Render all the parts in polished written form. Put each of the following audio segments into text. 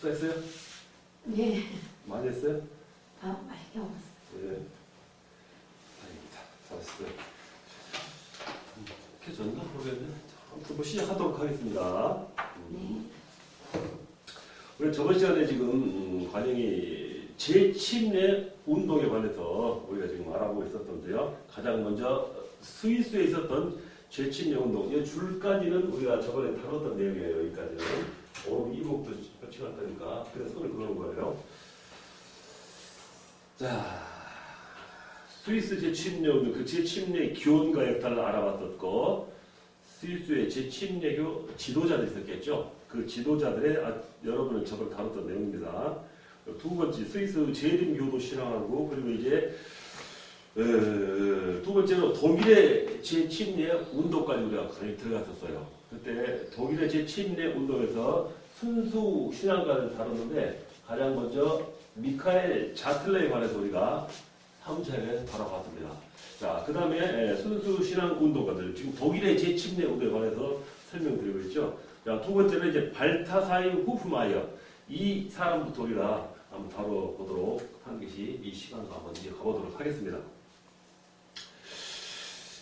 식사했어요? 네. 많이 했어요? 맛있게 먹었어. 네. 다행이다. 잘했어요. 켜졌나? 모르겠네. 아무튼 뭐 시작하도록 하겠습니다. 네. 우리 저번 시간에 지금 과정이 재침례 운동에 관해서 우리가 지금 알아보고 있었던데요. 가장 먼저 스위스에 있었던 재침례 운동. 이 줄까지는 우리가 저번에 다뤘던 내용이에요. 여기까지는. 이 부분도 같이 갔다니까. 그래서 손을 그는 거예요. 자, 스위스 재침례 운동, 그 재침례 기원과 역사를 알아봤었고, 스위스의 재침례교 지도자들이 있었겠죠. 그 지도자들의 여러분은 저번에 다뤘던 내용입니다. 두 번째 스위스 재림교도 신앙하고, 그리고 이제 두 번째로 독일의 재침례 운동까지 우리가 거의 들어갔었어요. 그때 독일의 재침례 운동에서 순수 신앙가를 다뤘는데 가장 먼저 미카엘 자틀러에 관해서 우리가 3차에 다뤄봤습니다. 자, 그 다음에 순수 신앙 운동가들, 지금 독일의 재침례 운동에 관해서 설명드리고 있죠. 자, 두 번째는 이제 발타사이 후프마이어. 이 사람부터 우리가 한번 다뤄보도록 하는 것이 이 시간으로 한번 이제 가보도록 하겠습니다.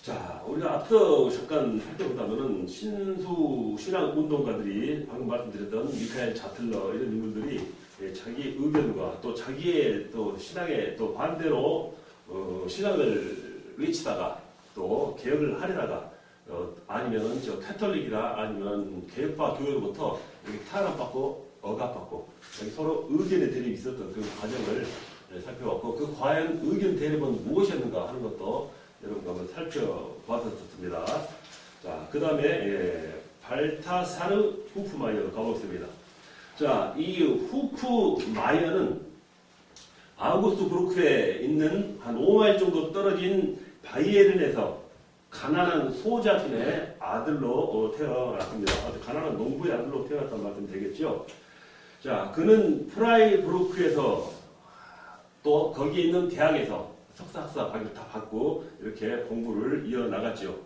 자, 우리가 앞서 잠깐 살펴보자면은 신수 신앙 운동가들이 방금 말씀드렸던 미카엘 자틀러 이런 인물들이 자기 의견과 또 자기의 또 신앙에 또 반대로 신앙을 외치다가 또 개혁을 하려다가 아니면은 저 카톨릭이라 아니면 개혁파 교회로부터 여기 탄압받고 억압받고 여기 서로 의견의 대립이 있었던 그 과정을 살펴봤고 그 과연 의견 대립은 무엇이었는가 하는 것도 여러분과 한번 살펴봤었습니다. 자, 그 다음에 발타사르 후프마이어로 가보겠습니다. 자, 이 후프마이어는 아우구스부르크에 있는 한 5마일 정도 떨어진 바이에른에서 가난한 소작인의 아들로 태어났습니다. 아주 가난한 농부의 아들로 태어났다는 말씀 되겠죠. 자, 그는 프라이부르크에서 또 거기에 있는 대학에서 석사, 학사 과정을 다 받고 이렇게 공부를 이어나갔죠.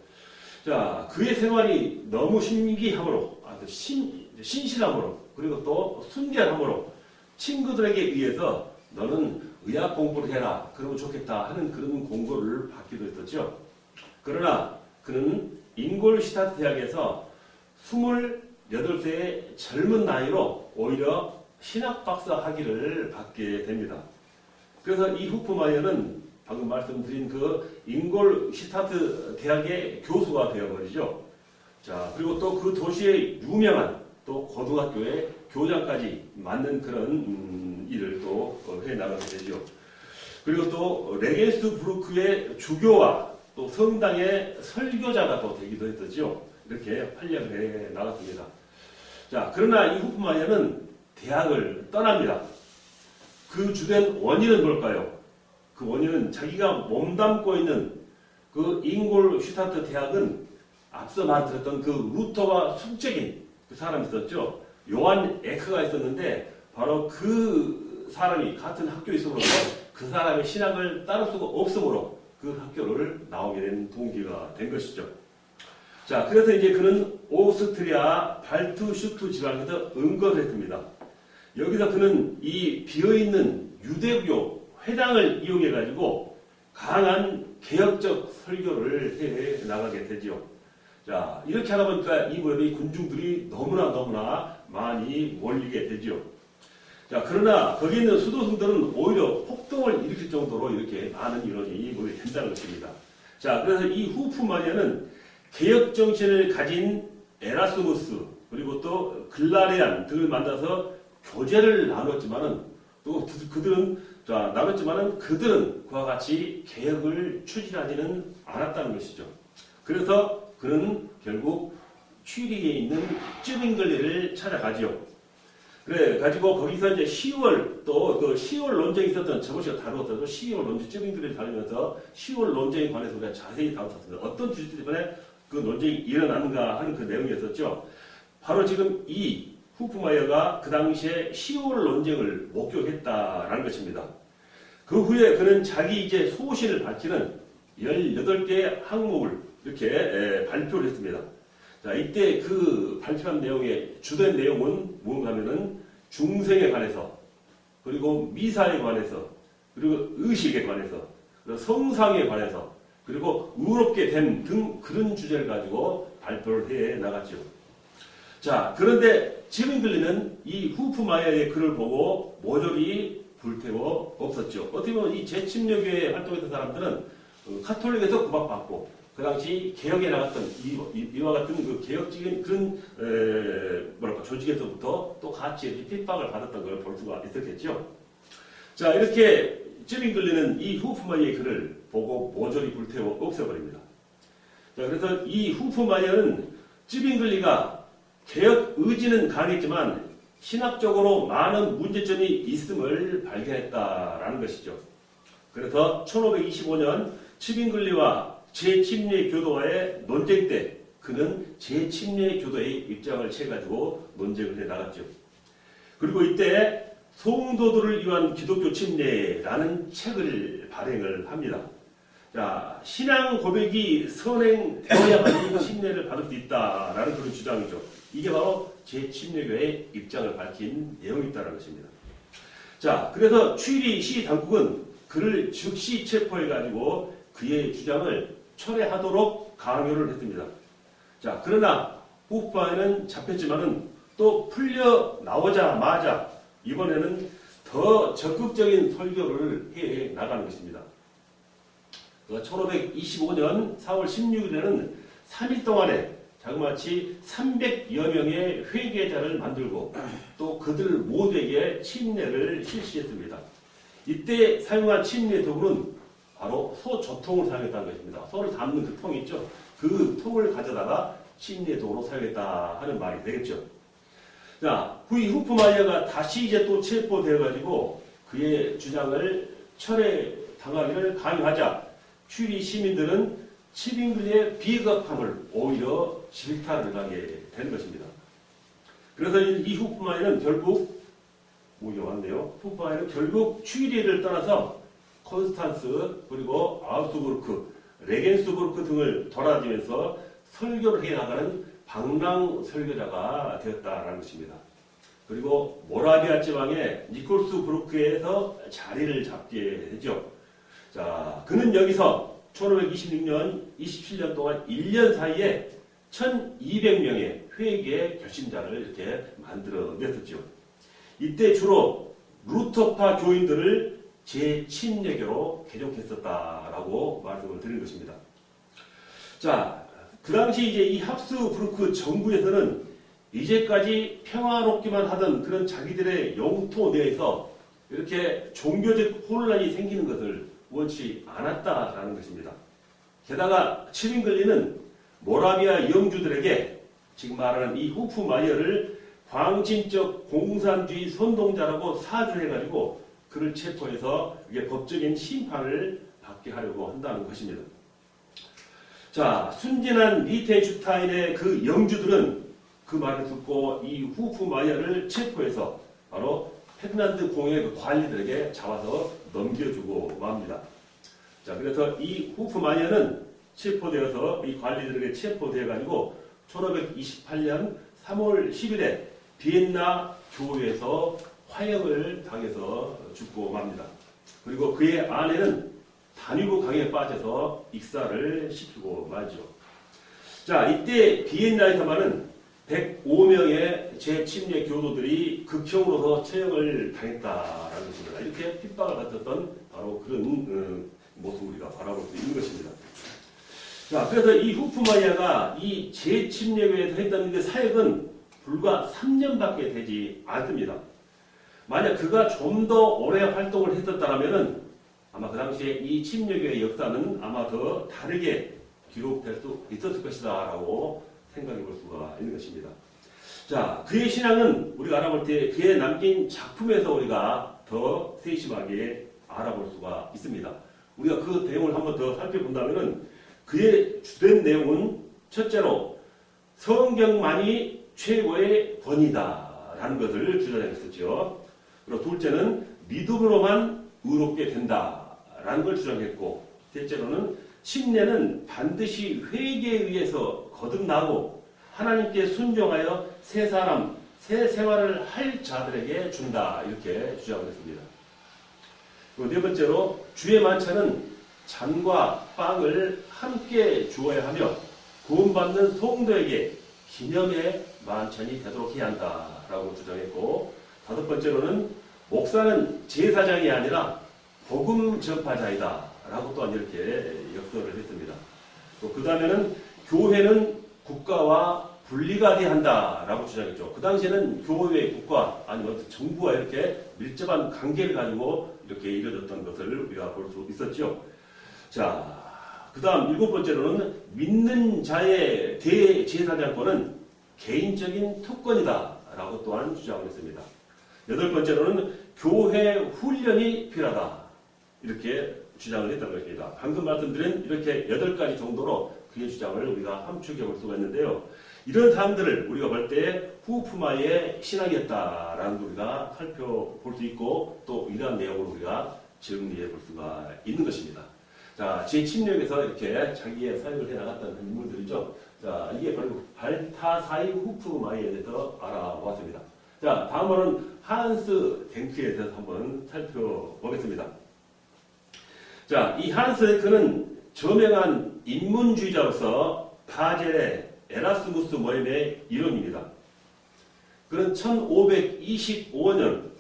자, 그의 생활이 너무 신기함으로, 아주 신실함으로, 그리고 또 순결함으로 친구들에게 의해서 너는 의학 공부를 해라. 그러면 좋겠다 하는 그런 공고를 받기도 했었죠. 그러나 그는 잉골슈타트 대학에서 28세의 젊은 나이로 오히려 신학 박사 학위를 받게 됩니다. 그래서 이 후프마이어는 방금 말씀드린 그 잉골슈타트 대학의 교수가 되어버리죠. 자, 그리고 또 그 도시의 유명한 또 고등학교의 교장까지 맡는 그런 일을 또 해나가게 되죠. 그리고 또 레겐스부르크의 주교와 또 성당의 설교자가 또 되기도 했었죠. 이렇게 활약을 해 나갔습니다. 자, 그러나 이 후프마이어는 대학을 떠납니다. 그 주된 원인은 뭘까요? 그 원인은 자기가 몸담고 있는 그 잉골슈타트 대학은 앞서 말드렸던 그 루터와 숙적인 그 사람이 있었죠. 요한 에크가 있었는데 바로 그 사람이 같은 학교에 있으므로써 그 사람의 신학을 따를 수가 없으므로 그 학교를 나오게 된 동기가 된 것이죠. 자, 그래서 이제 그는 오스트리아 발트슈트 지방에서 은거를 했습니다. 여기서 그는 이 비어있는 유대교 회당을 이용해가지고 강한 개혁적 설교를 해 나가게 되죠. 자, 이렇게 하다 보니까 이번에 군중들이 너무나 많이 몰리게 되죠. 자, 그러나 거기 있는 수도승들은 오히려 폭동을 일으킬 정도로 이렇게 많은 인원이 모여 된다는 것입니다. 자, 그래서 이 후프마이어는 개혁 정신을 가진 에라스무스 그리고 또 글라리안 등을 만나서 교제를 나눴지만은 또 그들은 그와 같이 개혁을 추진하지는 않았다는 것이죠. 그래서 그는 결국 취리에 있는 쯔빙글리를 찾아가지요. 그래 가지고 거기서 이제 10월 또 그 10월 논쟁이 있었던 저번 시간에 다루었던 10월 논쟁 쯔빙글리를 다루면서 10월 논쟁에 관해서 우리가 자세히 다뤘습니다. 어떤 주제 때문에 그 논쟁이 일어나는가 하는 그 내용이었었죠. 바로 지금 이 후프마이어가 그 당시에 10월 논쟁을 목격했다라는 것입니다. 그 후에 그는 자기 이제 소신을 밝히는 18개의 항목을 이렇게 발표를 했습니다. 자, 이때 그 발표한 내용의 주된 내용은 뭔가 하면은 중생에 관해서, 그리고 미사에 관해서, 그리고 의식에 관해서, 그리고 성상에 관해서, 그리고 의롭게 됨 등 그런 주제를 가지고 발표를 해 나갔죠. 자, 그런데 지민글리는 이 후프마이어의 글을 보고 모조리 불태워 없었죠. 어떻게 보면 이 재침례교회 활동했던 사람들은 카톨릭에서 구박받고 그 당시 개혁에 나갔던 이와 같은 그 개혁적인 그런 조직에서부터 또 같이 이렇게 핍박을 받았던 걸 볼 수가 있었겠죠. 자, 이렇게 지민글리는 이 후프마이어의 글을 보고 모조리 불태워 없애버립니다. 자, 그래서 이 후프마이어는 지민글리가 개혁 의지는 강했지만 신학적으로 많은 문제점이 있음을 발견했다라는 것이죠. 그래서 1525년 치빙글리와 재침례교도와의 논쟁 때 그는 재침례교도의 입장을 취해가지고 논쟁을 해 나갔죠. 그리고 이때 성도들을 위한 기독교 침례라는 책을 발행을 합니다. 자, 신앙 고백이 선행되어야만 침례를 받을 수 있다라는 그런 주장이죠. 이게 바로 재침례교의 입장을 밝힌 내용이었다는 것입니다. 자, 그래서 취리 시 당국은 그를 즉시 체포해가지고 그의 주장을 철회하도록 강요를 했습니다. 자, 그러나 후프마이어는 잡혔지만은 또 풀려 나오자마자 이번에는 더 적극적인 설교를 해 나가는 것입니다. 1525년 4월 16일에는 3일 동안에 자그마치 300여 명의 회계자를 만들고 또 그들 모두에게 침례를 실시했습니다. 이때 사용한 침례 도구는 바로 소저통을 사용했다는 것입니다. 소를 담는 그 통 있죠. 그 통을 가져다가 침례 도구로 사용했다 하는 말이 되겠죠. 자, 후이 후프마이어가 다시 이제 또 체포되어가지고 그의 주장을 철회당하기를 강요하자 취리 시민들은 치빙글리의 비겁함을 오히려 질타를 하게 되는 것입니다. 그래서 이 후프마이어는 결국 후프마이어는 결국 취리를 떠나서 콘스탄스 그리고 아우스부르크, 레겐스부르크 등을 돌아다니면서 설교를 해 나가는 방랑 설교자가 되었다라는 것입니다. 그리고 모라비아 지방의 니콜스부르크에서 자리를 잡게 되죠. 자, 그는 여기서 1526년 27년 동안 1년 사이에 1200명의 회계 결심자를 이렇게 만들어냈었죠. 이때 주로 루터파 교인들을 재침례교로 개종했었다라고 말씀을 드린 것입니다. 자, 그 당시 이제 이 합스부르크 정부에서는 이제까지 평화롭기만 하던 그런 자기들의 영토 내에서 이렇게 종교적 혼란이 생기는 것을 원치 않았다라는 것입니다. 게다가 치빙글리는 모라비아 영주들에게 지금 말하는 이 후프마이어를 광신적 공산주의 선동자라고 사주해가지고 그를 체포해서 이게 법적인 심판을 받게 하려고 한다는 것입니다. 자, 순진한 리텐슈타인의 그 영주들은 그 말을 듣고 이 후프마이어를 체포해서 바로 페르난드 공의 그 관리들에게 잡아서 넘겨주고 맙니다. 자, 그래서 이 후프마이어는 체포되어서 이 관리들에게 체포되어가지고 1528년 3월 10일에 비엔나 교회에서 화형을 당해서 죽고 맙니다. 그리고 그의 아내는 다뉴브 강에 빠져서 익사를 시키고 말죠. 자, 이때 비엔나에서만은 105명의 재침례 교도들이 극형으로서 처형을 당했다라는 것입니다. 이렇게 핍박을 받았던 바로 그런 모습을 우리가 바라볼 수 있는 것입니다. 자, 그래서 이 후프마이어가 이 재침례교회에서 했던 그 사역은 불과 3년밖에 되지 않습니다. 만약 그가 좀 더 오래 활동을 했었다면 아마 그 당시에 이 침례교회의 역사는 아마 더 다르게 기록될 수 있었을 것이다 라고 생각해 볼 수가 있는 것입니다. 자, 그의 신앙은 우리가 알아볼 때 그의 남긴 작품에서 우리가 더 세심하게 알아볼 수가 있습니다. 우리가 그 내용을 한번 더 살펴본다면 그의 주된 내용은 첫째로 성경만이 최고의 권위다라는 것을 주장했었죠. 그리고 둘째는 믿음으로만 의롭게 된다라는 걸 주장했고, 셋째로는 침례는 반드시 회개에 의해서 거듭나고 하나님께 순종하여 새 사람, 새 생활을 할 자들에게 준다. 이렇게 주장을 했습니다. 그리고 네 번째로 주의 만찬은 잔과 빵을 함께 주어야 하며 구원받는 성도에게 기념의 만찬이 되도록 해야 한다라고 주장했고, 다섯 번째로는 목사는 제사장이 아니라 복음 전파자이다 라고 또한 이렇게 역설을 했습니다. 또 그 다음에는 교회는 국가와 분리가 돼야 한다라고 주장했죠. 그 당시에는 교회, 국가 아니면 정부와 이렇게 밀접한 관계를 가지고 이렇게 이루어졌던 것을 우리가 볼 수 있었죠. 자, 그 다음 일곱 번째로는 믿는 자의 대제사장권은 개인적인 특권이다 라고 또한 주장을 했습니다. 여덟 번째로는 교회 훈련이 필요하다 이렇게 주장을 했던 것입니다. 방금 말씀드린 이렇게 8가지 정도로 그의 주장을 우리가 함축해 볼 수가 있는데요. 이런 사람들을 우리가 볼 때 후프마의 신학이었다라는 걸 우리가 살펴볼 수 있고 또 이러한 내용을 우리가 정리해 볼 수가 있는 것입니다. 자, 제7역에서 이렇게 자기의 사역을 해나갔던 인물들이죠. 자, 이게 바로 발타사이 후프마에 대해서 알아보았습니다. 자, 다음으로는 한스 댕크에 대해서 한번 살펴보겠습니다. 자, 이 한스 댕크는 저명한 인문주의자로서 바젤의 에라스무스 모임의 일원입니다. 그는 1523년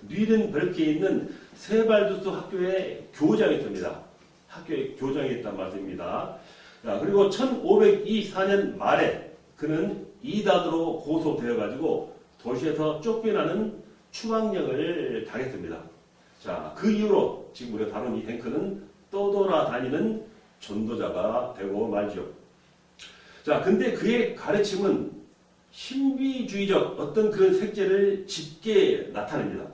뉘른베르크에 있는 세발두스 학교의 교장이었습니다. 학교의 교장이었단 말씀입니다. 자, 그리고 1524년 말에 그는 이단으로 고소되어가지고 도시에서 쫓겨나는 추방령을 당했습니다. 자, 그 이후로 지금 우리가 다룬 이 댕크는 떠돌아다니는 전도자가 되고 말죠. 자, 근데 그의 가르침은 신비주의적 어떤 그런 색채를 짙게 나타냅니다.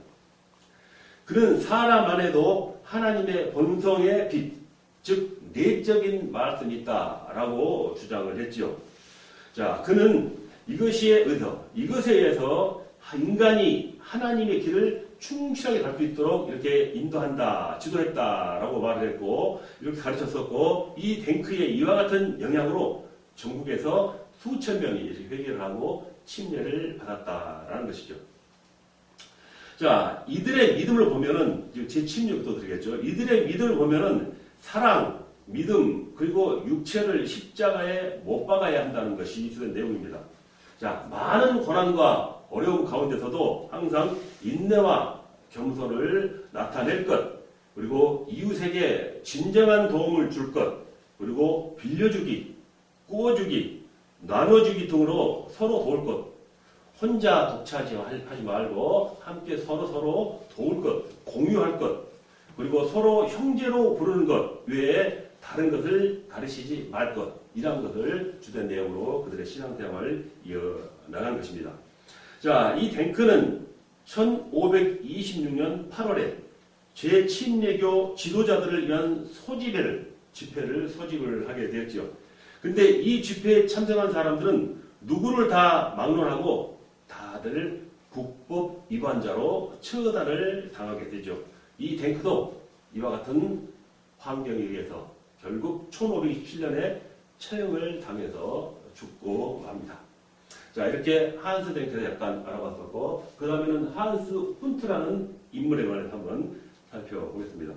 그는 사람 안에도 하나님의 본성의 빛, 즉 내적인 말씀이 있다라고 주장을 했지요. 자, 그는 이것에 의해서 인간이 하나님의 길을 충실하게 갈 수 있도록 이렇게 인도한다, 지도했다라고 말을 했고 이렇게 가르쳤었고, 이 댕크의 이와 같은 영향으로 전국에서 수천 명이 회개를 하고 침례를 받았다라는 것이죠. 자, 이들의 믿음을 보면은 제16도 드리겠죠. 이들의 믿음을 보면은 사랑, 믿음, 그리고 육체를 십자가에 못 박아야 한다는 것이 있는 내용입니다. 자, 많은 고난과 어려움 가운데서도 항상 인내와 겸손을 나타낼 것, 그리고 이웃에게 진정한 도움을 줄 것, 그리고 빌려주기, 꾸어주기, 나눠주기 등으로 서로 도울 것, 혼자 독차지 하지 말고 함께 서로 도울 것, 공유할 것, 그리고 서로 형제로 부르는 것 외에 다른 것을 가르치지 말 것, 이러한 것을 주된 내용으로 그들의 신앙생활을 이어나간 것입니다. 자, 이 댕크는 1526년 8월에 제7예교 지도자들을 위한 집회를 소집을 하게 되었죠. 근데 이 집회에 참석한 사람들은 누구를 다 막론하고 다들 국법 위반자로 처단을 당하게 되죠. 이 댕크도 이와 같은 환경에 의해서 결국 1527년에 처형을 당해서 죽고 맙니다. 자, 이렇게 한스 댕크를 약간 알아봤었고, 그 다음에는 한스 훈트라는 인물에 관해서 한번 살펴보겠습니다.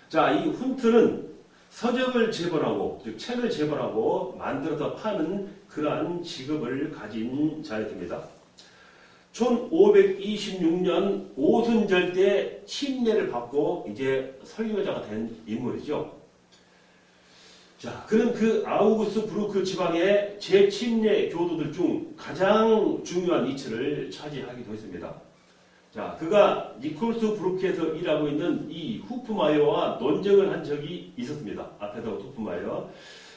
자, 이 훈트는 서적을 재벌하고, 즉 책을 재벌하고 만들어서 파는 그러한 직업을 가진 자였습니다. 1526년 오순절 때 침례를 받고 이제 설교자가 된 인물이죠. 자, 그는 그 아우구스 부르크 지방의 제7례 교도들 중 가장 중요한 위치를 차지하기도 했습니다. 자, 그가 니콜스 부르크에서 일하고 있는 이 후프마이어와 논쟁을 한 적이 있었습니다. 앞에서 후프마이어.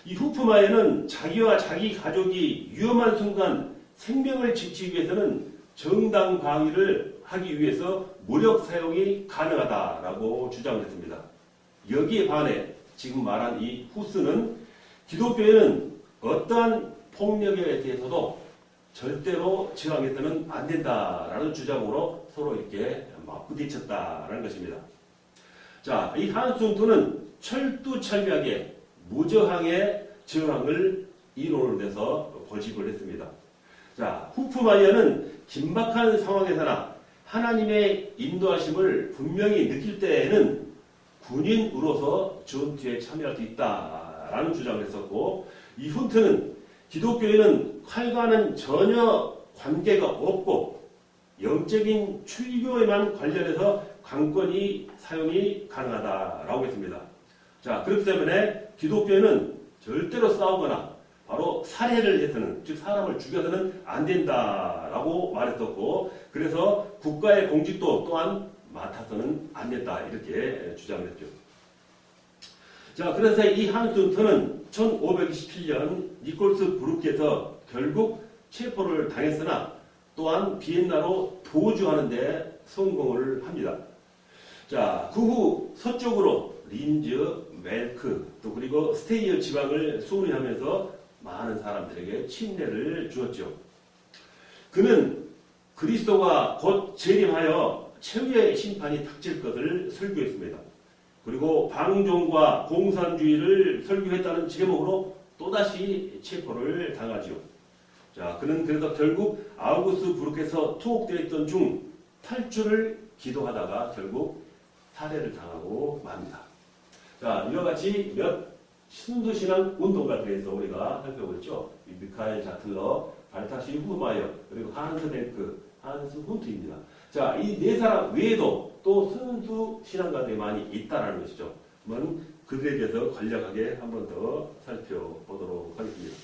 이 후프마이어는 자기와 자기 가족이 위험한 순간 생명을 지키기 위해서는 정당 방위를 하기 위해서 무력 사용이 가능하다라고 주장을 했습니다. 여기에 반해 지금 말한 이 후스는 기독교에는 어떠한 폭력에 대해서도 절대로 저항해서는 안 된다라는 주장으로 서로 이렇게 맞부딪혔다라는 것입니다. 자, 이 한스 훈트는 철두철미하게 무저항의 저항을 이론을 내서 고집을 했습니다. 자, 후프마이어는 긴박한 상황에서나 하나님의 인도하심을 분명히 느낄 때에는 군인으로서 전투에 참여할 수 있다라는 주장을 했었고, 이 훈트는 기독교에는 칼과는 전혀 관계가 없고 영적인 출교에만 관련해서 관건이 사용이 가능하다라고 했습니다. 자, 그렇기 때문에 기독교에는 절대로 싸우거나 바로 살해를 해서는, 즉 사람을 죽여서는 안 된다라고 말했었고, 그래서 국가의 공직도 또한 맡아서는 안 된다 이렇게 주장을 했죠. 자, 그래서 이 한스 훈트는 1527년 니콜스 브루크에서 결국 체포를 당했으나 또한 비엔나로 도주하는데 성공을 합니다. 자, 그 후 서쪽으로 린즈, 멜크, 또 그리고 스테이어 지방을 수운하면서 많은 사람들에게 침례를 주었죠. 그는 그리스도가 곧 재림하여 최후의 심판이 닥칠 것을 설교했습니다. 그리고 방종과 공산주의를 설교했다는 제목으로 또다시 체포를 당하지요. 자, 그는 그래서 결국 아우구스트 브루크에서 투옥되어 있던 중 탈주를 기도하다가 결국 살해를 당하고 맙니다. 자, 이와 같이 몇 신도신앙 운동가에 대해서 우리가 살펴보죠. 미카엘 자틀러, 발타시 후마이어, 그리고 한스 벨크, 한스 훈트입니다. 자, 이 네 사람 외에도 또 순수 신앙가들이 많이 있다라는 것이죠. 한번 그들에 대해서 간략하게 한 번 더 살펴보도록 하겠습니다.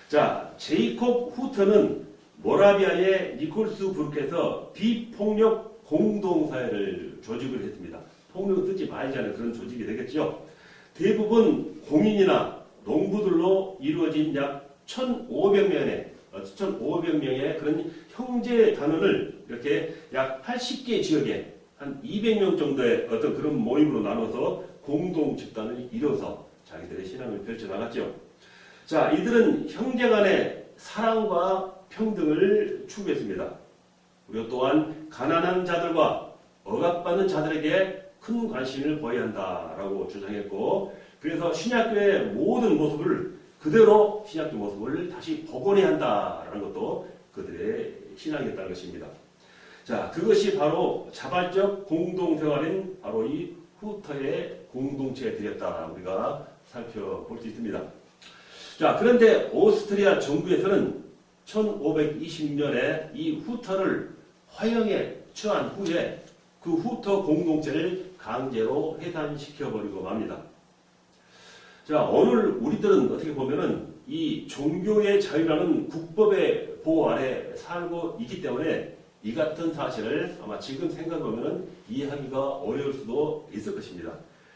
자, 제이콥 후트는 모라비아의 니콜스 브루크에서 비폭력 공동사회를 조직을 했습니다. 폭력을 쓰지 말자는 그런 조직이 되겠죠. 대부분 공인이나 농부들로 이루어진 약 1,500명의 그런 형제 단원을 이렇게 약 80개 지역에 한 200명 정도의 어떤 그런 모임으로 나눠서 공동 집단을 이뤄서 자기들의 신앙을 펼쳐나갔죠. 자, 이들은 형제 간의 사랑과 평등을 추구했습니다. 그리고 또한 가난한 자들과 억압받는 자들에게 큰 관심을 보여야 한다라고 주장했고, 그래서 신약교의 모든 모습을 그대로 신약교 모습을 다시 복원해야 한다라는 것도 그들의 신앙이었다는 것입니다. 자, 그것이 바로 자발적 공동생활인 바로 이 후터의 공동체들이었다 우리가 살펴볼 수 있습니다. 자, 그런데 오스트리아 정부에서는 1520년에 이 후터를 화형에 처한 후에 그 후터 공동체를 강제로 해산시켜버리고 맙니다. 자, 오늘 우리들은 어떻게 보면은 이 종교의 자유라는 국법의 보호 아래 살고 있기 때문에 이 같은 사실을 아마 지금 생각해보면은 이해하기가 어려울 수도 있을 것입니다.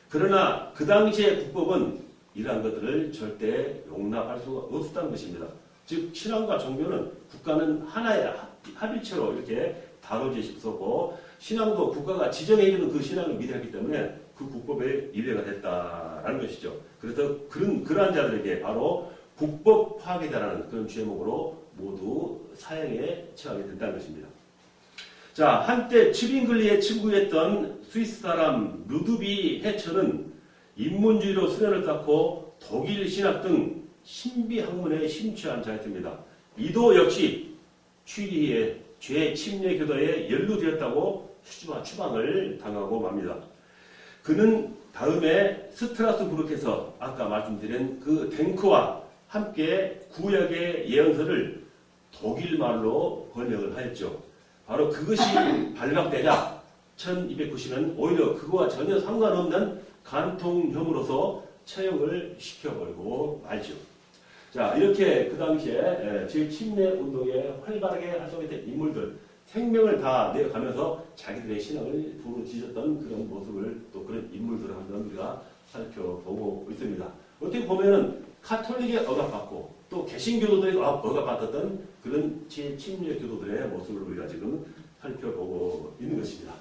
그러나 그 당시의 국법은 이러한 것들을 절대 용납할 수가 없었다는 것입니다. 즉, 신앙과 종교는 국가는 하나의 합일체로 이렇게 다뤄질 수 있었고, 신앙도 국가가 지정해주는 그 신앙을 믿었기 때문에 그 국법에 위배가 됐다라는 것이죠. 그래서 그러한 자들에게 바로 국법 파괴자라는 그런 죄목으로 모두 사형에 처하게 된다는 것입니다. 자, 한때 츠빙글리에 침구했던 스위스 사람 루드비 해처는 인문주의로 수련을 쌓고 독일 신학 등 신비 학문에 심취한 자였습니다. 이도 역시 취리의 죄 침례 교도에 연루되었다고 추방을 당하고 맙니다. 그는 다음에 스트라스부르크에서 아까 말씀드린 그 댕크와 함께 구약의 예언서를 독일말로 번역을 하였죠. 바로 그것이 발각되자 1290년 오히려 그거와 전혀 상관없는 간통혐으로서 처형을 시켜버리고 말죠. 자, 이렇게 그 당시에 제7내 운동에 활발하게 활동했던 인물들, 생명을 다 내어가면서 자기들의 신앙을 부르짖었던 그런 모습을, 또 그런 인물들을 한번 우리가 살펴보고 있습니다. 어떻게 보면은 카톨릭에 억압받고 또 개신교도들에게 억압받았던 그런 제7내 교도들의 모습을 우리가 지금 살펴보고 있는 것입니다.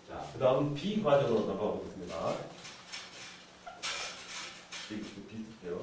자, 그 다음 B 과정으로 넘어가 보겠습니다. 비슷해요.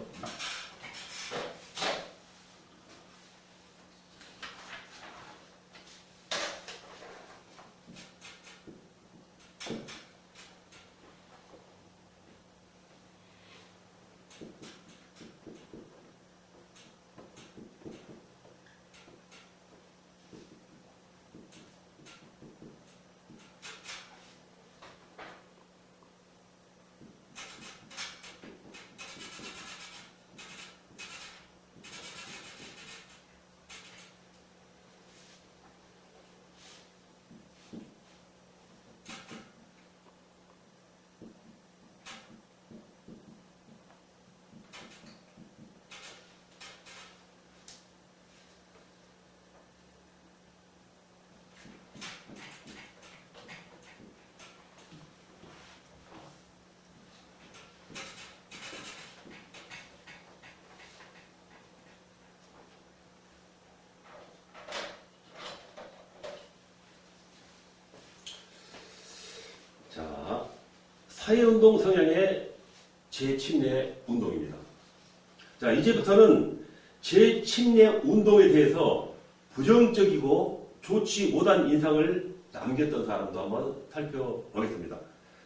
사회운동 성향의 재침례 운동입니다. 자, 이제부터는 재침례 운동에 대해서 부정적이고 좋지 못한 인상을 남겼던 사람도 한번 살펴보겠습니다.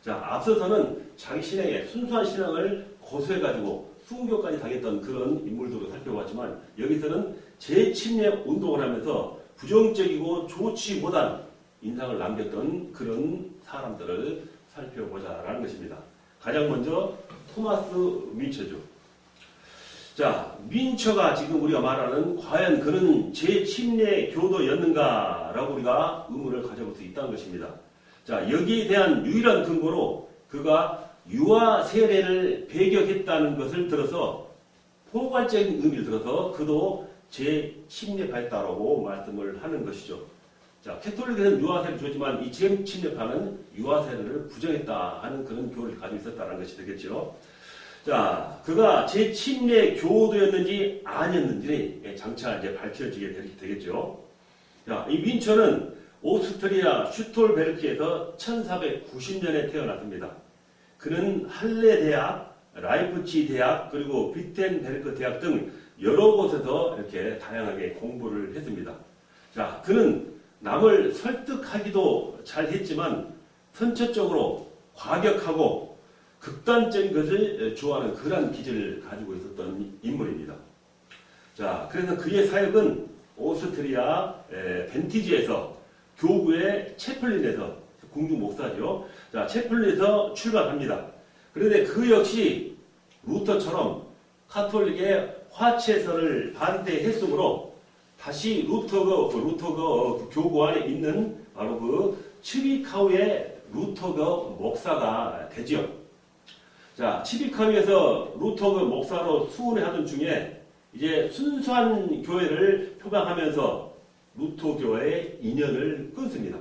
자, 앞서서는 자기 신앙의 순수한 신앙을 고수해가지고 순교까지 당했던 그런 인물들을 살펴봤지만 여기서는 재침례 운동을 하면서 부정적이고 좋지 못한 인상을 남겼던 그런 사람들을 살펴보자라는 것입니다. 가장 먼저 토마스 윈처죠. 자, 윈처가 지금 우리가 말하는 과연 그는 재침례 교도였는가라고 우리가 의문을 가져볼 수 있다는 것입니다. 자, 여기에 대한 유일한 근거로 그가 유아 세례를 배격했다는 것을 들어서 포괄적인 의미를 들어서 그도 재침례파였다라고 말씀을 하는 것이죠. 자, 캐톨릭에서는 유아 세례를 줬지만 이 재침례파는 유아 세례를 부정했다 하는 그런 교리를 가지고 있었다는 것이 되겠죠. 자, 그가 재침례 교도였는지 아니었는지 장차 이제 밝혀지게 되겠죠. 자, 이 윈처는 오스트리아 슈톨베르크에서 1490년에 태어났습니다. 그는 할레 대학, 라이프치 대학, 그리고 비텐베르크 대학 등 여러 곳에서 이렇게 다양하게 공부를 했습니다. 자, 그는 남을 설득하기도 잘 했지만 선천적으로 과격하고 극단적인 것을 좋아하는 그러한 기질을 가지고 있었던 인물입니다. 자, 그래서 그의 사역은 오스트리아 벤티지에서 교구의 채플린에서 궁중 목사죠. 자, 채플린에서 출발합니다. 그런데 그 역시 루터처럼 카톨릭의 화채설을 반대했으므로 다시 루터거 교구 안에 있는 바로 그 츠비카우의 루터거 목사가 되지요. 자, 츠비카우에서 루터거 목사로 수훈회 하던 중에 이제 순수한 교회를 표방하면서 루터교와의 인연을 끊습니다.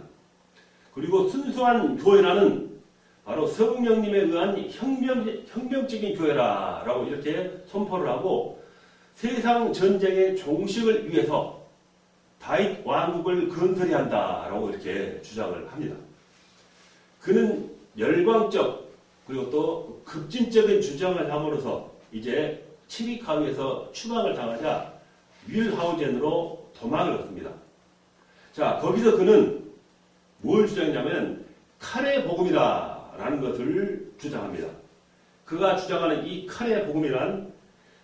그리고 순수한 교회라는 바로 성령님에 의한 혁명적인 교회라고 이렇게 선포를 하고 세상 전쟁의 종식을 위해서 다윗 왕국을 건설해야 한다라고 이렇게 주장을 합니다. 그는 열광적 그리고 또 급진적인 주장을 함으로써 이제 츠비카우에서 추방을 당하자 뮬하우젠으로 도망을 갔습니다. 자, 거기서 그는 뭘 주장했냐면 칼의 복음이다라는 것을 주장합니다. 그가 주장하는 이 칼의 복음이란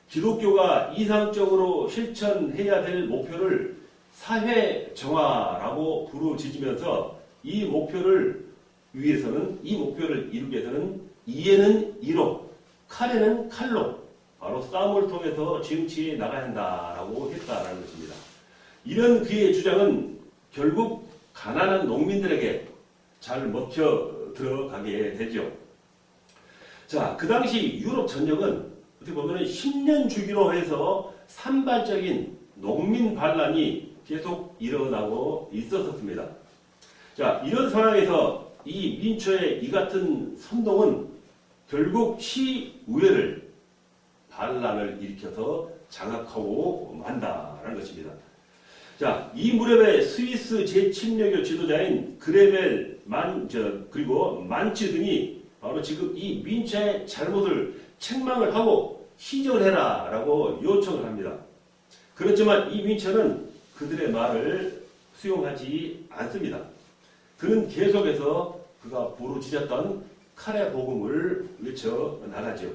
기독교가 이상적으로 실천해야 될 목표를 사회 정화라고 부르짖으면서 이 목표를 이루기 위해서는 이에는 이로, 칼에는 칼로 바로 싸움을 통해서 정치에 나가야 한다라고 했다라는 것입니다. 이런 그의 주장은 결국 가난한 농민들에게 잘 먹혀 들어가게 되죠. 자, 그 당시 유럽 전역은 어떻게 보면 10년 주기로 해서 산발적인 농민 반란이 계속 일어나고 있었습니다. 자, 이런 상황에서 이 윈처의 이 같은 선동은 결국 시의회를 반란을 일으켜서 장악하고 만다라는 것입니다. 자, 이 무렵에 스위스 재침례교 지도자인 그레벨 그리고 만츠 등이 바로 지금 이 윈처의 잘못을 책망을 하고 시정을 해라라고 요청을 합니다. 그렇지만 이 윈처는 그들의 말을 수용하지 않습니다. 그는 계속해서 그가 부르짖었던 칼의 복음을 외쳐 나가죠.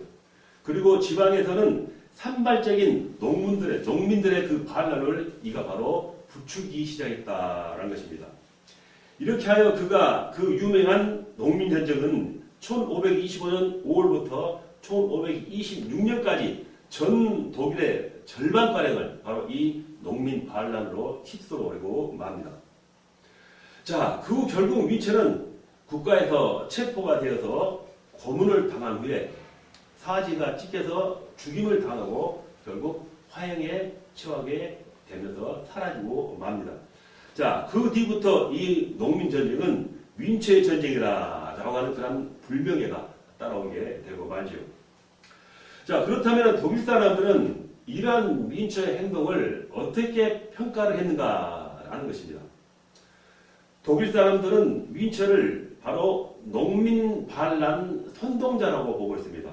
그리고 지방에서는 산발적인 농민들의 그 반란을 이가 바로 부추기 시작했다라는 것입니다. 이렇게 하여 그가 그 유명한 농민전쟁은 1525년 5월부터 1526년까지 전 독일의 절반가량을 바로 이 농민 반란으로 휩쓸어버리고 맙니다. 자, 그 후 결국 윈처는 국가에서 체포가 되어서 고문을 당한 후에 사지가 찢겨서 죽임을 당하고 결국 화형에 처하게 되면서 사라지고 맙니다. 자, 그 뒤부터 이 농민전쟁은 윈처의 전쟁이라고 하는 그런 불명예가 따라오게 되고 말죠. 자, 그렇다면 독일 사람들은 이러한 윈처의 행동을 어떻게 평가를 했는가라는 것입니다. 독일 사람들은 윈처를 바로 농민 반란 선동자라고 보고 있습니다.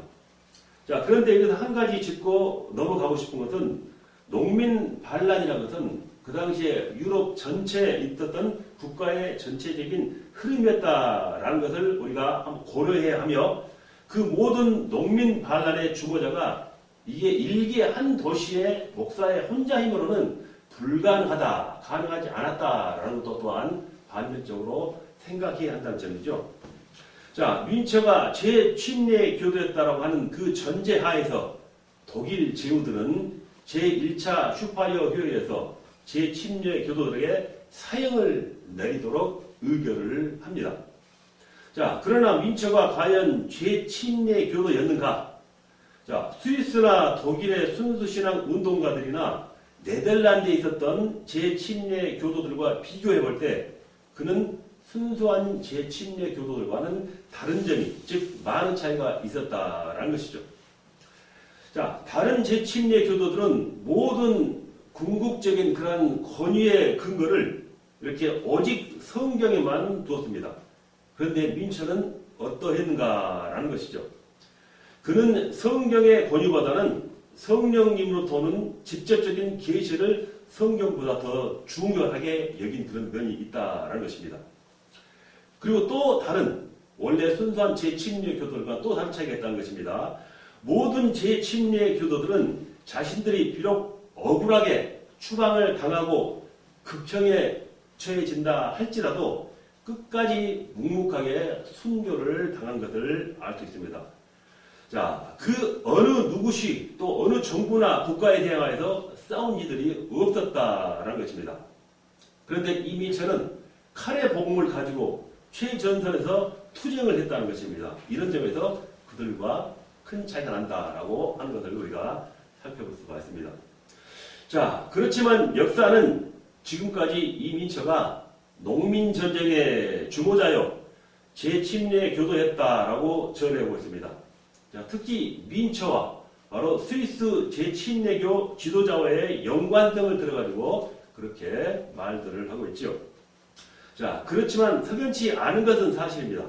자, 그런데 여기서 한 가지 짚고 넘어가고 싶은 것은 농민 반란이라는 것은 그 당시에 유럽 전체에 있었던 국가의 전체적인 흐름이었다라는 것을 우리가 한번 고려해야 하며 그 모든 농민 반란의 주모자가 이게 일개 한 도시의 목사의 혼자 힘으로는 불가능하다, 가능하지 않았다라는 것도 또한 반면적으로 생각해야 한다는 점이죠. 자, 뮌처가 제침례 교도였다라고 하는 그 전제 하에서 독일 제후들은 제1차 슈파리어 회의에서 제침례 교도들에게 사형을 내리도록 의결을 합니다. 자, 그러나 뮌처가 과연 제침례 교도였는가? 자, 스위스나 독일의 순수신앙 운동가들이나 네덜란드에 있었던 제침례 교도들과 비교해 볼 때 그는 순수한 제침례 교도들과는 다른 점이, 즉 많은 차이가 있었다라는 것이죠. 자, 다른 제침례 교도들은 모든 궁극적인 그러한 권위의 근거를 이렇게 오직 성경에만 두었습니다. 그런데 뮌처는 어떠했는가라는 것이죠. 그는 성경의 권위보다는 성령님으로부터 오는 직접적인 계시를 성경보다 더 중요하게 여긴 그런 면이 있다라는 것입니다. 그리고 또 다른 원래 순수한 제침례 교도들과 또 다른 차이가 있다는 것입니다. 모든 제침례 교도들은 자신들이 비록 억울하게 추방을 당하고 극형에 처해진다 할지라도 끝까지 묵묵하게 순교를 당한 것을 알 수 있습니다. 자, 그 어느 누구시 또 어느 정부나 국가에 대항하여서 싸운 이들이 없었다라는 것입니다. 그런데 이 뮌처는 칼의 복음을 가지고 최전선에서 투쟁을 했다는 것입니다. 이런 점에서 그들과 큰 차이가 난다라고 하는 것을 우리가 살펴볼 수가 있습니다. 자, 그렇지만 역사는 지금까지 이 뮌처가 농민전쟁의 주모자여 제침례 교도했다라고 전해오고 있습니다. 자, 특히 뮌처와 바로 스위스 제침례교 지도자와의 연관성을 들어가지고 그렇게 말들을 하고 있죠. 자, 그렇지만 석연치 않은 것은 사실입니다.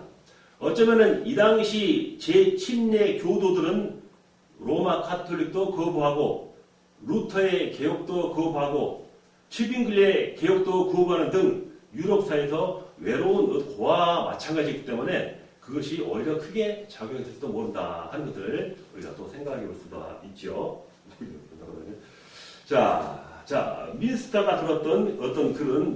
어쩌면은 이 당시 제침례 교도들은 로마 카톨릭도 거부하고 루터의 개혁도 거부하고 튜빙글리의 개혁도 거부하는 등 유럽사에서 외로운 고아와 마찬가지이기 때문에 그것이 오히려 크게 작용했을지도 모른다 하는 것을 우리가 또 생각해 볼 수가 있죠. 자, 민스터가 들었던 어떤 글은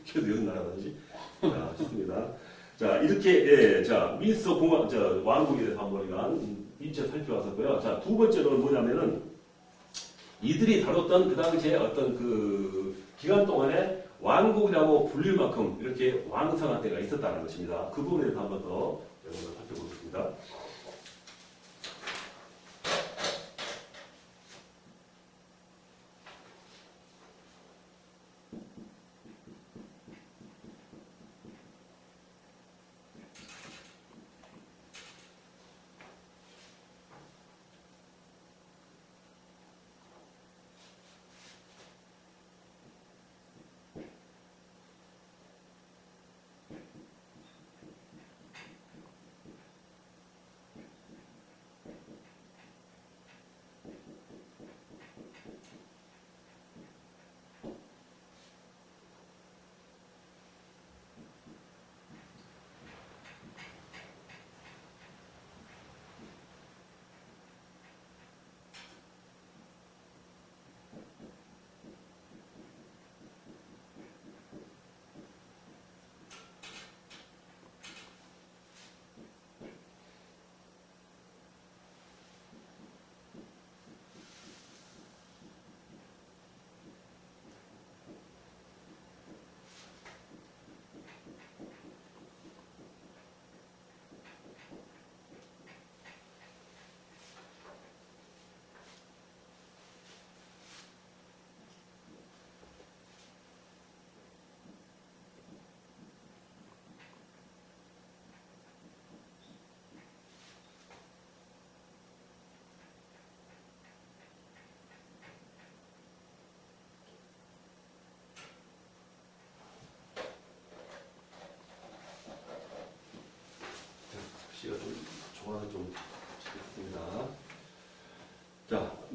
켜도 여기 나가든지. 자, 좋습니다. 자, 이렇게, 예, 자, 민스터 공화, 왕국에 대해서 한번 우리가 일체 살펴봤었고요. 자, 두 번째로는 뭐냐면은, 이들이 다뤘던 그 당시에 어떤 그 기간 동안에 왕국이라고 불릴 만큼 이렇게 왕성한 때가 있었다는 것입니다. 그 부분에 대해서 한번 더 여러분들 살펴보겠습니다.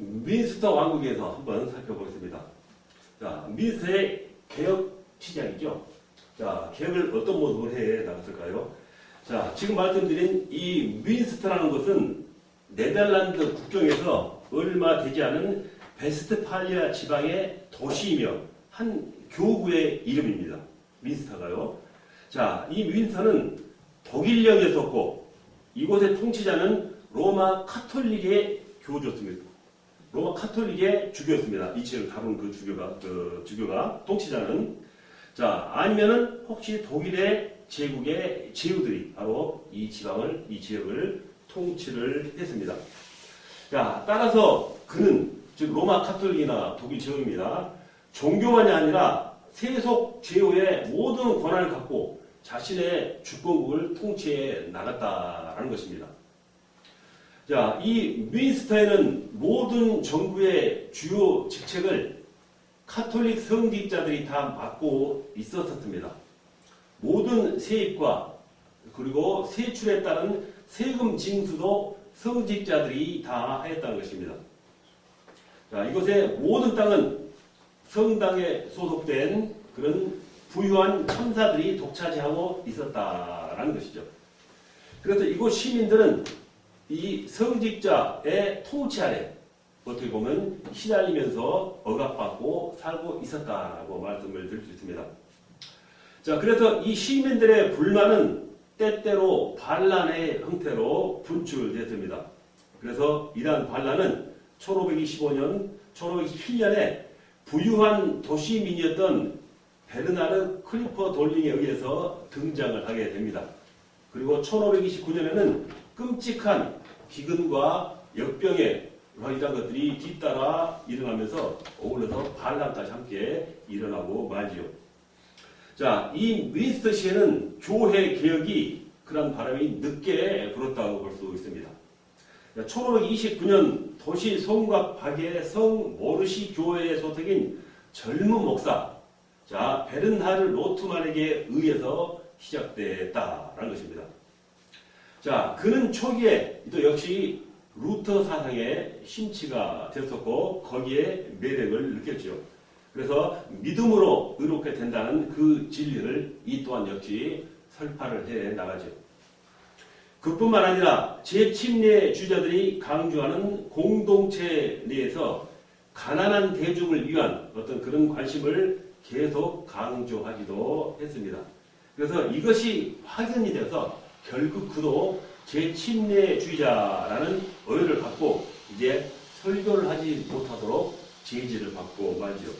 민스터 왕국에서 한번 살펴보겠습니다. 자, 민스터의 개혁 시장이죠. 자, 개혁을 어떤 모습으로 해 나갔을까요? 자, 지금 말씀드린 이 민스터라는 것은 네덜란드 국경에서 얼마 되지 않은 베스트팔리아 지방의 도시이며 한 교구의 이름입니다. 민스터가요. 자, 이 민스터는 독일령에 썼고 이곳의 통치자는 로마 카톨릭의 교주였습니다. 로마 카톨릭의 주교였습니다. 이 책을 다룬 그 주교가 통치자는. 자, 아니면은 혹시 독일의 제국의 제후들이 바로 이 지역을 통치를 했습니다. 자, 따라서 그는 즉 로마 카톨릭이나 독일 제국입니다. 종교만이 아니라 세속 제후의 모든 권한을 갖고 자신의 주권국을 통치해 나갔다라는 것입니다. 자, 이 민스터에는 모든 정부의 주요 직책을 카톨릭 성직자들이 다 맡고 있었습니다. 모든 세입과 그리고 세출에 따른 세금 징수도 성직자들이 다 하였다는 것입니다. 자, 이곳의 모든 땅은 성당에 소속된 그런 부유한 천사들이 독차지하고 있었다라는 것이죠. 그래서 이곳 시민들은 이 성직자의 통치 아래 어떻게 보면 시달리면서 억압받고 살고 있었다라고 말씀을 드릴 수 있습니다. 자, 그래서 이 시민들의 불만은 때때로 반란의 형태로 분출됐습니다. 그래서 이러한 반란은 1525년, 1527년에 부유한 도시민이었던 베르나르 클리퍼 돌링에 의해서 등장을 하게 됩니다. 그리고 1529년에는 끔찍한 기근과 역병에 이런 것들이 뒤따라 일어나면서 어울려서 반란까지 함께 일어나고 말지요. 자, 이 민스터 시에는 교회 개혁이 그런 바람이 늦게 불었다고 볼 수 있습니다. 1529년 도시 성곽 밖의 성 모르시 교회의 소택인 젊은 목사, 자, 베른하르 로트만에게 의해서 시작됐다라는 것입니다. 자, 그는 초기에 또 역시 루터 사상의 심취가 됐었고 거기에 매력을 느꼈죠. 그래서 믿음으로 의롭게 된다는 그 진리를 이 또한 역시 설파를 해 나가죠. 그뿐만 아니라 재침례 주자들이 강조하는 공동체 내에서 가난한 대중을 위한 어떤 그런 관심을 계속 강조하기도 했습니다. 그래서 이것이 확연이 되어서 결국 그도 재침례주의자라는 오해를 갖고 이제 설교를 하지 못하도록 제지를 받고 말죠.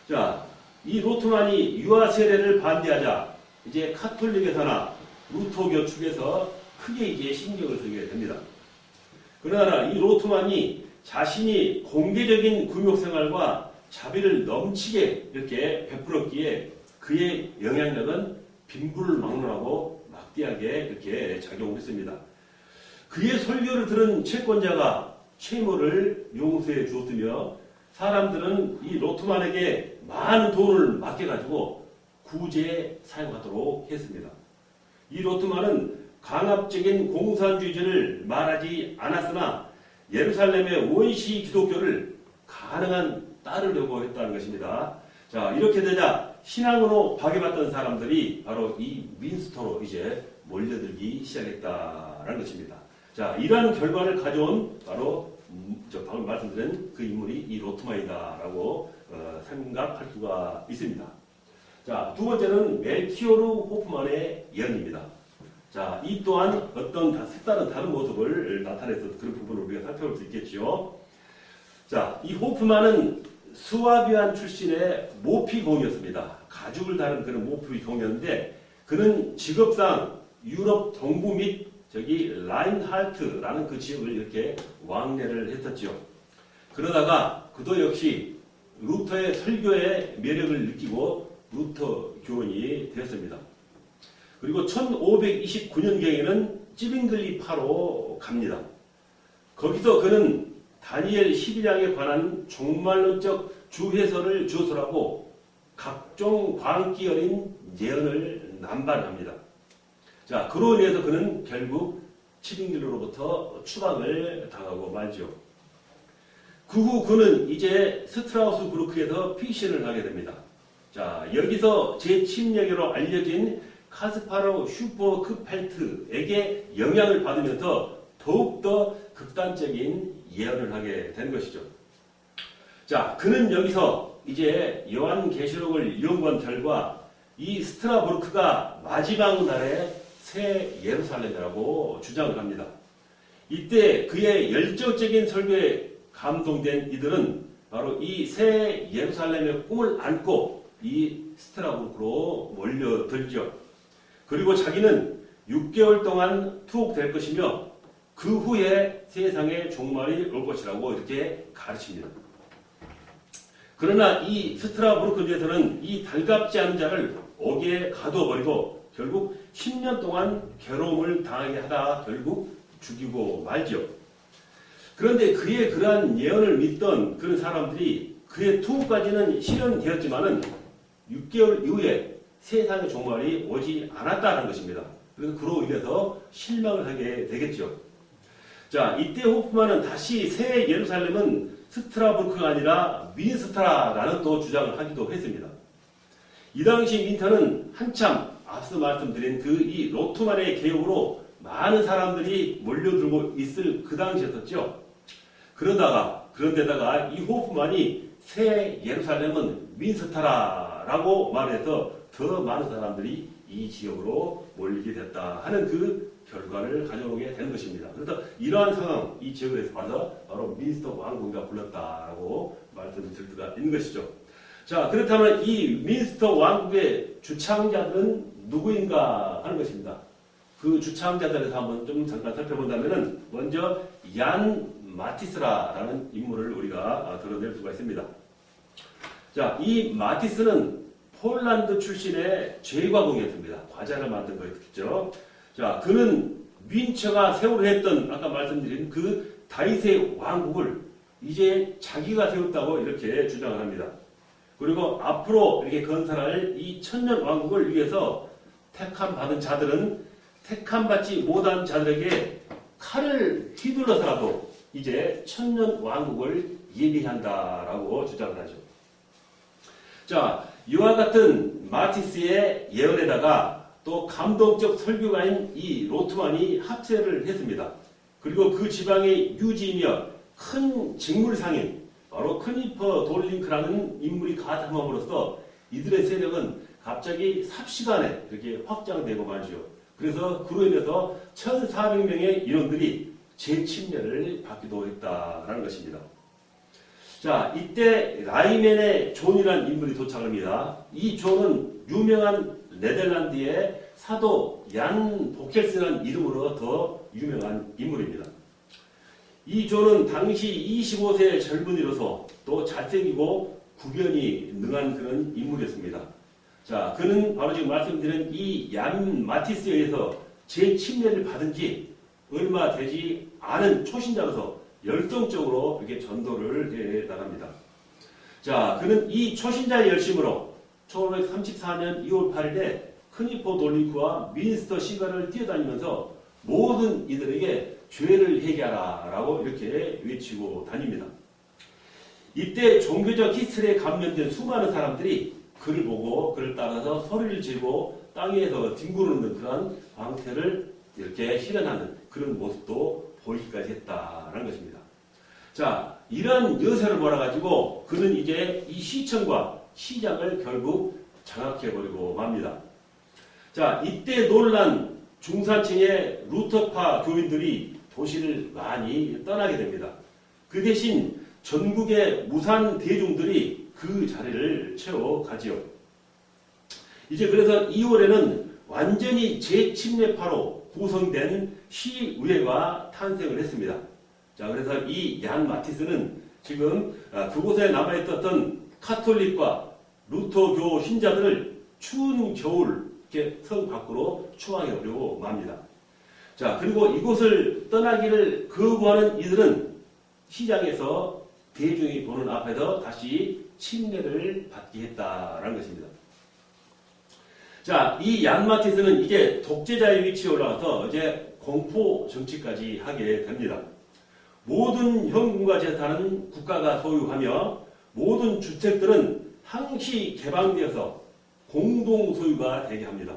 자, 이 로트만이 유아 세례를 반대하자 이제 카톨릭에서나 루터교 측에서 크게 이제 신경을 쓰게 됩니다. 그러나 이 로트만이 자신이 공개적인 금욕생활과 자비를 넘치게 이렇게 베풀었기에 그의 영향력은 빈불망론하고 막대하게 이렇게 작용했습니다. 그의 설교를 들은 채권자가 채무를 용서해 주었으며 사람들은 이 로트만에게 많은 돈을 맡겨가지고 구제에 사용하도록 했습니다. 이 로트만은 강압적인 공산주의를 말하지 않았으나 예루살렘의 원시 기독교를 가능한 따르려고 했다는 것입니다. 자, 이렇게 되자 신앙으로 박해받던 사람들이 바로 이 민스터로 이제 몰려들기 시작했다는 것입니다. 자, 이러한 결과를 가져온 바로 방금 말씀드린 그 인물이 이 로트만이다라고 생각할 수가 있습니다. 자, 두 번째는 멜키오르 호프만의 예언입니다. 자, 이 또한 어떤 색다른 다른 모습을 나타내서 그런 부분을 우리가 살펴볼 수 있겠죠. 자, 이 호프만은 스와비안 출신의 모피공이었습니다. 가죽을 다룬 그런 모피공이었는데 그는 직업상 유럽 동부 및 라인할트라는 그 지역을 이렇게 왕래를 했었죠. 그러다가 그도 역시 루터의 설교의 매력을 느끼고 루터 교원이 되었습니다. 그리고 1529년경에는 찌빙글리파로 갑니다. 거기서 그는 다니엘 11장에 관한 종말론적 주해설을 주소하고 각종 광기 어린 예언을 남발합니다. 자, 그로 인해서 그는 결국 찌빙글로부터 추방을 당하고 말죠. 그 후 그는 이제 스트라우스부르크에서 피신을 하게 됩니다. 자, 여기서 제 침략으로 알려진 카스파르 슈퍼크펠트에게 영향을 받으면서 더욱더 극단적인 예언을 하게 된 것이죠. 자, 그는 여기서 이제 요한계시록을 연구한 결과 이 스트라부르크가 마지막 날의 새 예루살렘이라고 주장을 합니다. 이때 그의 열정적인 설교에 감동된 이들은 바로 이 새 예루살렘의 꿈을 안고 이 스트라부르크로 몰려들죠. 그리고 자기는 6개월 동안 투옥될 것이며 그 후에 세상의 종말이 올 것이라고 이렇게 가르칩니다. 그러나 이 스트라부르크에서는 이 달갑지 않은 자를 옥에 가두어버리고 결국 10년 동안 괴로움을 당하게 하다 결국 죽이고 말죠. 그런데 그의 그러한 예언을 믿던 그런 사람들이 그의 투옥까지는 실현되었지만은 6개월 이후에 세상의 종말이 오지 않았다는 것입니다. 그래서 그로 인해서 실망을 하게 되겠죠. 자, 이때 호프만은 다시 새 예루살렘은 스트라부르크가 아니라 민스타라는 또 주장을 하기도 했습니다. 이 당시 민터는 한참 앞서 말씀드린 그 이 로트만의 개혁으로 많은 사람들이 몰려들고 있을 그 당시였었죠. 그런데다가 이 호프만이 새 예루살렘은 민스타라라고 말해서 더 많은 사람들이 이 지역으로 몰리게 됐다 하는 그 결과를 가져오게 된 것입니다. 그래서 이러한 상황, 이 지역에서 봐서 바로 민스터 왕국이가 불렀다라고 말씀드릴 수가 있는 것이죠. 자, 그렇다면 이 민스터 왕국의 주창자들은 누구인가 하는 것입니다. 그 주창자들에서 한번 좀 잠깐 살펴본다면은 먼저 얀 마티스라라는 인물을 우리가 드러낼 수가 있습니다. 자, 이 마티스는 폴란드 출신의 제과공이었습니다. 과자를 만든 거였겠죠. 자, 그는 윈처가 세우려 했던 아까 말씀드린 그 다윗의 왕국을 이제 자기가 세웠다고 이렇게 주장을 합니다. 그리고 앞으로 이렇게 건설할 이 천년 왕국을 위해서 택함받은 자들은 택함받지 못한 자들에게 칼을 휘둘러서라도 이제 천년 왕국을 예비한다라고 주장을 하죠. 자, 이와 같은 마티스의 예언에다가 또 감동적 설교가인 이 로트만이 합세를 했습니다. 그리고 그 지방의 유지이며 큰 직물상인 바로 크니퍼 돌링크라는 인물이 가담함으로써 이들의 세력은 갑자기 삽시간에 이렇게 확장되고 말이죠. 그래서 그로 인해서 1,400명의 인원들이 재침례를 받기도 했다라는 것입니다. 자, 이때 라이멘의 존이라는 인물이 도착합니다. 이 존은 유명한 네덜란드의 사도 얀 보켈스라는 이름으로 더 유명한 인물입니다. 이 존은 당시 25세의 젊은이로서 또 잘생기고 구변이 능한 그런 인물이었습니다. 자, 그는 바로 지금 말씀드린 이 얀 마티스에 의해서 재침례를 받은 지 얼마 되지 않은 초신자로서 열정적으로 이렇게 전도를 해 나갑니다. 자, 그는 이 초신자의 열심으로 1534년 2월 8일에 크니퍼 돌리크와 민스터 시가를 뛰어다니면서 모든 이들에게 죄를 회개하라 라고 이렇게 외치고 다닙니다. 이때 종교적 히스테리에 감면된 수많은 사람들이 그를 보고 그를 따라서 소리를 지르고 땅 위에서 뒹구르는 그런 광태를 이렇게 실현하는 그런 모습도 보이기까지 했다라는 것입니다. 자, 이런 여세를 몰아가지고 그는 이제 이 시청과 시장을 결국 장악해버리고 맙니다. 자, 이때 놀란 중산층의 루터파 교인들이 도시를 많이 떠나게 됩니다. 그 대신 전국의 무산 대중들이 그 자리를 채워가지요. 이제 그래서 2월에는 완전히 재침례파로 구성된 시의회가 탄생을 했습니다. 자, 그래서 이 얀 마티스는 지금 그곳에 남아있었던 카톨릭과 루터교 신자들을 추운 겨울 이렇게 성 밖으로 추방해오려고 맙니다. 자, 그리고 이곳을 떠나기를 거부하는 이들은 시장에서 대중이 보는 앞에서 다시 침례를 받게 했다라는 것입니다. 자, 이 얀 마티스는 이제 독재자의 위치에 올라가서 이제 공포 정치까지 하게 됩니다. 모든 현금과 재산은 국가가 소유하며 모든 주택들은 항시 개방되어서 공동 소유가 되게 합니다.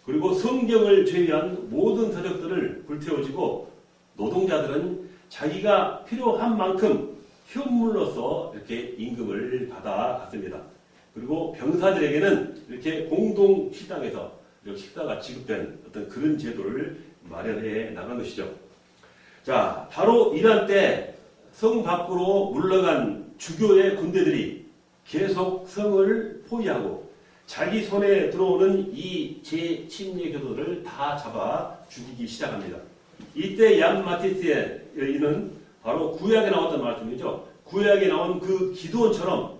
그리고 성경을 제외한 모든 서적들을 불태워지고 노동자들은 자기가 필요한 만큼 현물로서 이렇게 임금을 받아갔습니다. 그리고 병사들에게는 이렇게 공동 식당에서 이렇게 식사가 지급된 어떤 그런 제도를 마련해 나간 것이죠. 자, 바로 이런 때 성 밖으로 물러간 주교의 군대들이 계속 성을 포위하고 자기 손에 들어오는 이 재침례 교도를 다 잡아 죽이기 시작합니다. 이때 얀 마티스의 이는 바로 구약에 나왔던 말씀이죠. 구약에 나온 그 기도원처럼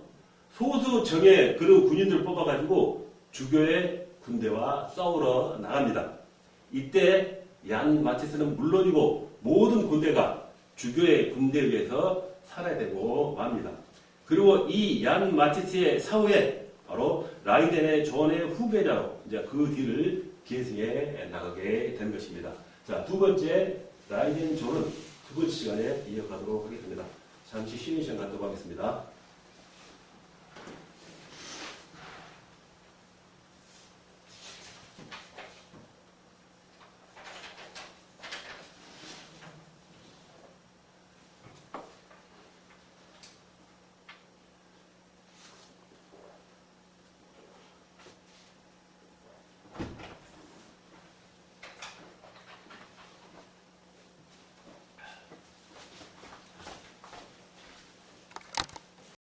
소수 정예 그런 군인들을 뽑아가지고 주교의 군대와 싸우러 나갑니다. 이때 얀 마티스는 물론이고 모든 군대가 주교의 군대에 의해서 살해되고 맙니다. 그리고 이 얀 마티스의 사후에 바로 라이덴의 존의 후계자로 이제 그 뒤를 계승해 나가게 된 것입니다. 자, 두 번째 라이덴 존은 두 번째 시간에 이어가도록 하겠습니다. 잠시 쉬는 시간 갖도록 하겠습니다.